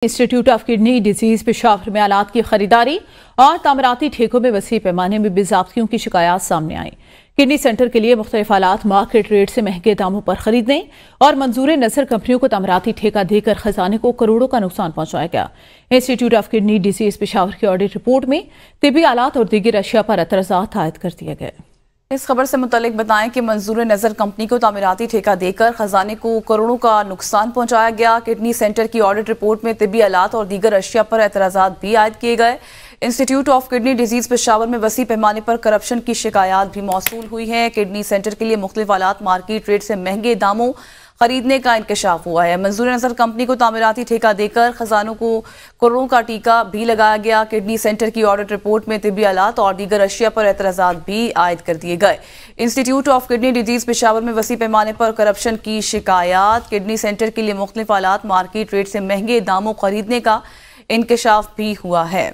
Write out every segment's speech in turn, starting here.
Institute of kidney disease Peshawar में आलात की खरीदारी और तामीराती ठेकों में वसी पैमाने में बेज़ाब्तियों की शिकायत सामने आई। किडनी सेंटर के लिए मुख्तलिफ आलात मार्केट रेट से महंगे दामों पर खरीदने और मंजूर नजर कंपनियों को तामीराती ठेका देकर खजाने को करोड़ों का नुकसान पहुंचाया गया। Institute of kidney disease Peshawar की ऑडिट रिपोर्ट में तिबी आलात और दीगर अशिया पर एतराज़ात आयद कर दिए गए। इस खबर से मुतालिक बताएं कि मंजूर नजर कंपनी को तामीराती ठेका देकर खजाने को करोड़ों का नुकसान पहुंचाया गया। किडनी सेंटर की ऑडिट रिपोर्ट में तिब्बी आलात और दीगर अशिया पर एतराज़ात भी आयद किए गए। Institute of kidney disease Peshawar में वसी पैमाने पर करप्शन की शिकायत भी मौसूल हुई है। किडनी सेंटर के लिए मुख्तलिफ आलात मार्केट रेट से महंगे दामों खरीदने का इंकशाफ हुआ है। मंजूर नजर कंपनी को तामीराती ठेका देकर खजानों को करोड़ों का टीका भी लगाया गया। किडनी सेंटर की ऑडिट रिपोर्ट में तिब्बी आलात और दीगर अशिया पर एतराज़ात भी आयद कर दिए गए। Institute of kidney disease Peshawar में वसी पैमाने पर करप्शन की शिकायत, किडनी सेंटर के लिए मुख्तलिफ आलात मार्केट रेट से महंगे दामों खरीदने का इंकशाफ भी हुआ है।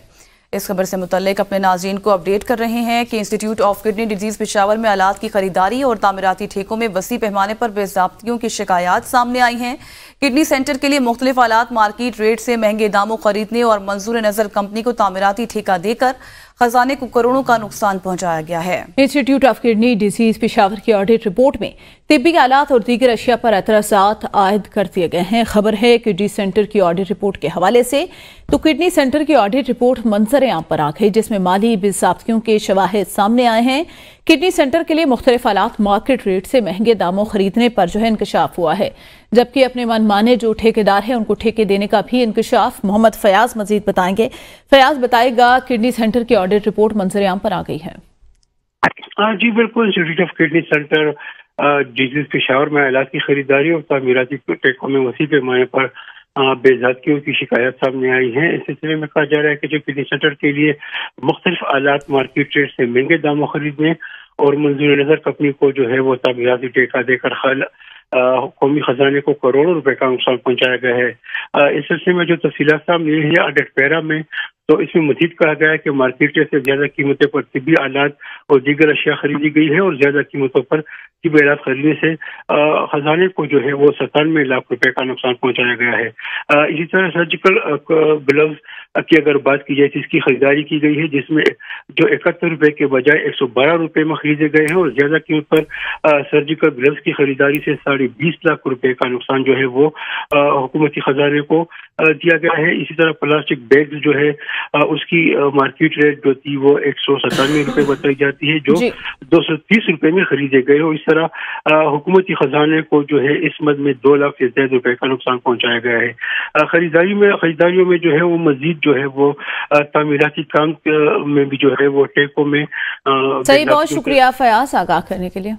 इस खबर से मुतल्लिक अपने नाज़रीन को अपडेट कर रहे हैं कि institute of kidney disease Peshawar में आलात की खरीदारी और तामीराती ठेकों में वसी पैमाने पर बेज़ाब्तियों की शिकायत सामने आई हैं। किडनी सेंटर के लिए मुख्तलिफ आलात मार्केट रेट से महंगे दामों खरीदने और मंजूर नजर कंपनी को तामीराती ठेका देकर खजाने को करोड़ों का नुकसान पहुंचाया गया है। Institute of kidney disease Peshawar की ऑडिट रिपोर्ट में तिब्बी आलात और दीगर अशिया पर एतराज़ात आयद कर दिए गए हैं। खबर है किडनी सेंटर की ऑडिट रिपोर्ट के हवाले से तो किडनी सेंटर की ऑडिट रिपोर्ट मंजर आम पर आ गई, जिसमें माली बेज़ाब्तियों के शवाहिद सामने आए हैं। किडनी सेंटर के लिए मुख्तलिफ आलात मार्केट रेट से महंगे दामों खरीदने पर इंकशाफ हुआ है, जबकि अपने मनमाने जो ठेकेदार हैं उनको ठेके देने का भी इंकशाफ। मोहम्मद फयाज मजीद बताएंगे। फयाज बताएगा, किडनी सेंटर की ऑडिट रिपोर्ट मंजर आम पर आ गई है। जी बिल्कुल, institute of kidney centre disease Peshawar में आलात की खरीदारी और तामीराती ठेकों में वसी पैमाने पर बेज़ाब्तियों की शिकायत सामने आई है। इस सिलसिले में कहा जा रहा है कि जो किडनी सेंटर के लिए मुख्तलिफ आलात मार्केट रेट से महंगे दामों खरीदने और मंजूर नजर कंपनी को जो है वो तामीराती ठेका देकर कौमी खजाने को करोड़ों रुपए का नुकसान पहुंचाया गया है। इस सिलसिले में जो तफसीलात सामने है ऑडिट पैरा में, तो इसमें मजीद कहा गया है कि मार्केट रेट से ज्यादा कीमतों पर तिब्बी आलात और दीगर अशिया खरीदी गई है और ज्यादा कीमतों पर तिब्बी आलात खरीदने से खजाने को जो है वो 97 लाख रुपए का नुकसान पहुंचाया गया है। इसी तरह सर्जिकल ग्लव्स की अगर बात की जाए तो इसकी खरीदारी की गई है, जिसमें जो 71 रुपए के बजाय 112 रुपए में खरीदे गए हैं और ज्यादा कीमत पर सर्जिकल ग्लव्स की खरीदारी से 20.5 लाख रुपए का नुकसान जो है वो हुकूमती खजाने को दिया गया है। इसी तरह प्लास्टिक बैग जो है उसकी मार्केट रेट जो थी वो 197 रुपए बताई जाती है, जो 230 रुपए में खरीदे गए और इस तरह हुकूमती खजाने को जो है इस मद में 2 लाख से ज्यादा रुपए का नुकसान पहुंचाया गया है। खरीदारियों में जो है वो मजीद जो है वो तामीराती काम में भी जो है वो ठेकों में। सही, बहुत शुक्रिया फयाज आगाह करने के लिए।